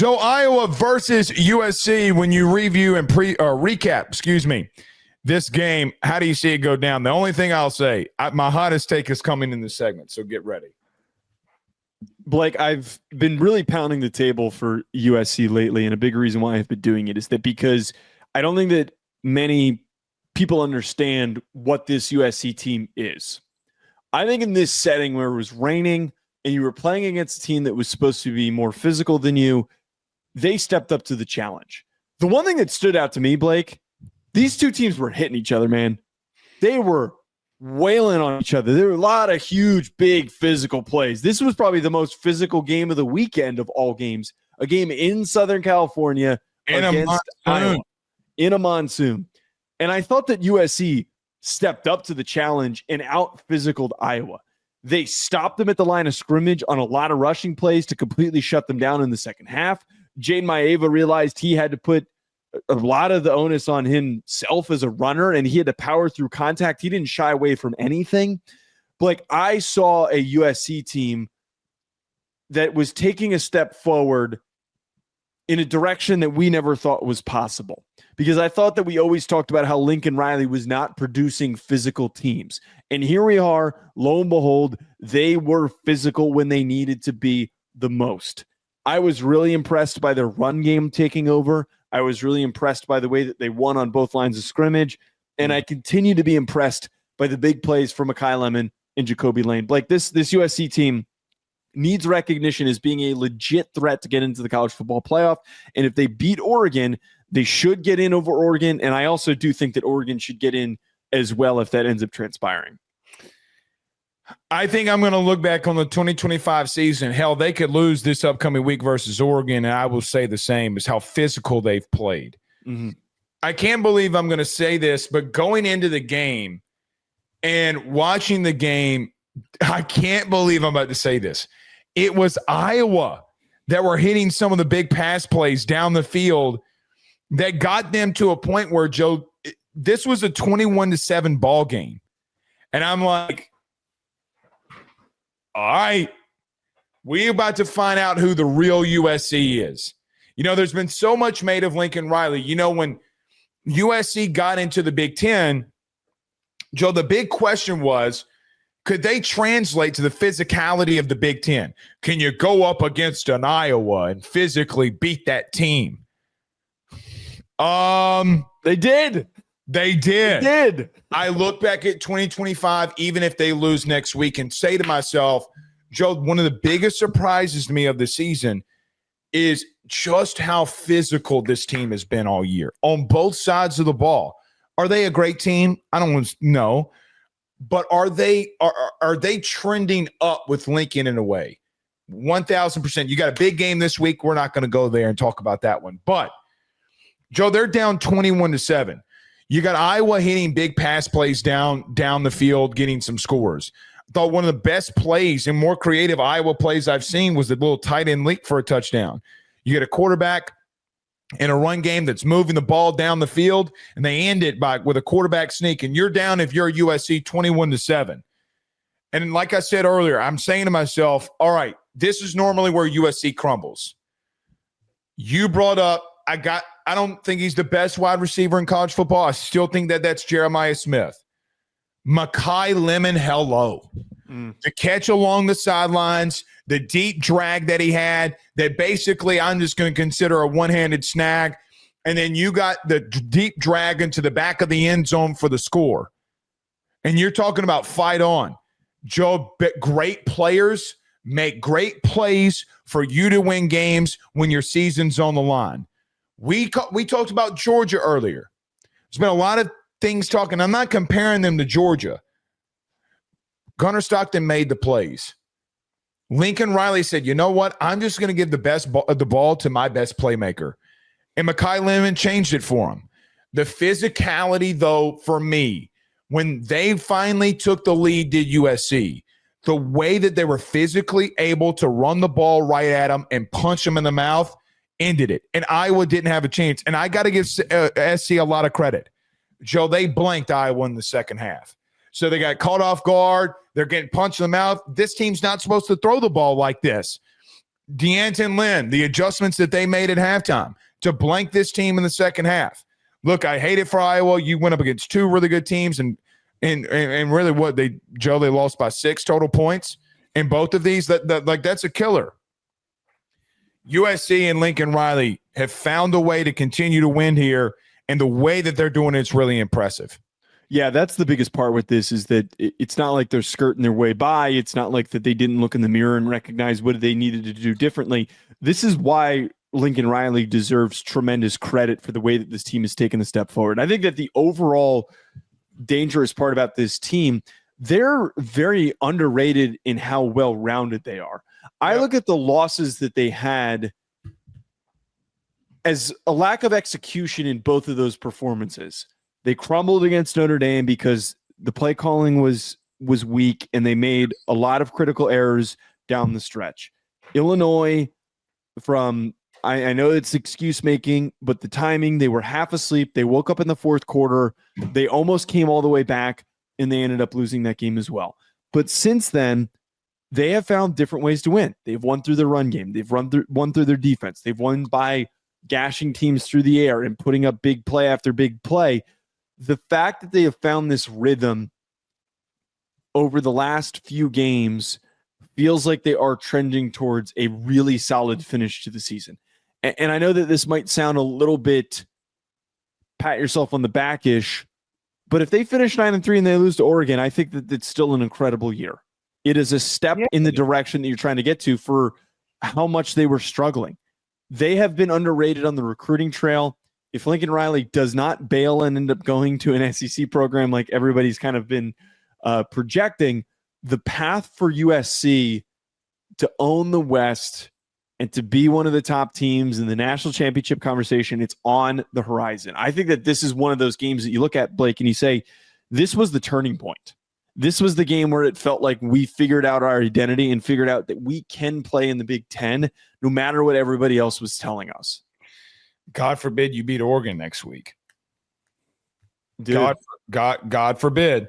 Joe, Iowa versus USC. When you review and recap, this game, how do you see it go down? The only thing I'll say, my hottest take is coming in this segment, so get ready. Blake, I've been really pounding the table for USC lately, and a big reason why I've been doing it is that because I don't think that many people understand what this USC team is. I think in this setting where it was raining and you were playing against a team that was supposed to be more physical than you, they stepped up to the challenge. The one thing that stood out to me, Blake, these two teams were hitting each other, man. They were wailing on each other. There were a lot of huge, big physical plays. This was probably the most physical game of the weekend of all games. A game in Southern California against Iowa in a monsoon. And I thought that USC stepped up to the challenge and out-physicaled Iowa. They stopped them at the line of scrimmage on a lot of rushing plays to completely shut them down in the second half. Jaden Maeva realized he had to put a lot of the onus on himself as a runner, and he had to power through contact. He didn't shy away from anything. But like, I saw a USC team that was taking a step forward in a direction that we never thought was possible. Because I thought that we always talked about how Lincoln Riley was not producing physical teams. And here we are, lo and behold, they were physical when they needed to be the most. I was really impressed by their run game taking over. I was really impressed by the way that they won on both lines of scrimmage. And I continue to be impressed by the big plays from Mekhi Lemon and Jacoby Lane. Like this USC team needs recognition as being a legit threat to get into the college football playoff. And if they beat Oregon, they should get in over Oregon. And I also do think that Oregon should get in as well if that ends up transpiring. I think I'm going to look back on the 2025 season. Hell, they could lose this upcoming week versus Oregon, and I will say the same as how physical they've played. Mm-hmm. I can't believe I'm going to say this, but going into the game and watching the game, I can't believe I'm about to say this. It was Iowa that were hitting some of the big pass plays down the field that got them to a point where, Joe, this was a 21-7 ball game. And I'm like, all right, we're about to find out who the real USC is. You know, there's been so much made of Lincoln Riley. You know, when USC got into the Big Ten, Joe, the big question was, could they translate to the physicality of the Big Ten? Can you go up against an Iowa and physically beat that team? They did. They did. I look back at 2025, even if they lose next week, and say to myself, Joe, one of the biggest surprises to me of the season is just how physical this team has been all year on both sides of the ball. Are they a great team? I don't know. But are they trending up with Lincoln in a way? 1,000%. You got a big game this week. We're not going to go there and talk about that one. But, Joe, they're down 21-7. You got Iowa hitting big pass plays down the field, getting some scores. I thought one of the best plays and more creative Iowa plays I've seen was the little tight end leak for a touchdown. You get a quarterback in a run game that's moving the ball down the field, and they end it with a quarterback sneak, and you're down if you're USC 21-7. And like I said earlier, I'm saying to myself, all right, this is normally where USC crumbles. You brought up, I don't think he's the best wide receiver in college football. I still think that's Jeremiah Smith. Mekhi Lemon, hello. The catch along the sidelines, the deep drag that he had, that basically I'm just going to consider a one-handed snag. And then you got the deep drag into the back of the end zone for the score. And you're talking about fight on. Joe, great players make great plays for you to win games when your season's on the line. We talked about Georgia earlier. There's been a lot of things talking. I'm not comparing them to Georgia. Gunnar Stockton made the plays. Lincoln Riley said, you know what? I'm just going to give the ball to my best playmaker. And Mekhi Lemon changed it for him. The physicality, though, for me, when they finally took the lead, did USC, the way that they were physically able to run the ball right at them and punch them in the mouth ended it. And Iowa didn't have a chance. And I got to give SC a lot of credit. Joe, they blanked Iowa in the second half. So they got caught off guard. They're getting punched in the mouth. This team's not supposed to throw the ball like this. D'Anton Lynn, the adjustments that they made at halftime to blank this team in the second half. Look, I hate it for Iowa. You went up against two really good teams, and really what they lost by 6 total points in both of these. That's a killer. USC and Lincoln Riley have found a way to continue to win here, and the way that they're doing it's really impressive. Yeah, that's the biggest part with this is that it's not like they're skirting their way by. It's not like that they didn't look in the mirror and recognize what they needed to do differently. This is why Lincoln Riley deserves tremendous credit for the way that this team has taken a step forward. I think that the overall dangerous part about this team, they're very underrated in how well-rounded they are. I look at the losses that they had as a lack of execution in both of those performances. They crumbled against Notre Dame because the play calling was weak, and they made a lot of critical errors down the stretch. Illinois, I know it's excuse making, but the timing, they were half asleep. They woke up in the fourth quarter. They almost came all the way back, and they ended up losing that game as well. But since then, they have found different ways to win. They've won through their run game. They've won through their defense. They've won by gashing teams through the air and putting up big play after big play. The fact that they have found this rhythm over the last few games feels like they are trending towards a really solid finish to the season. And I know that this might sound a little bit pat yourself on the back-ish, but if they finish 9-3 and they lose to Oregon, I think that it's still an incredible year. It is a step in the direction that you're trying to get to for how much they were struggling. They have been underrated on the recruiting trail. If Lincoln Riley does not bail and end up going to an SEC program like everybody's kind of been projecting, the path for USC to own the West and to be one of the top teams in the national championship conversation, it's on the horizon. I think that this is one of those games that you look at, Blake, and you say, this was the turning point. This was the game where it felt like we figured out our identity and figured out that we can play in the Big Ten no matter what everybody else was telling us. God forbid you beat Oregon next week. Dude. God forbid.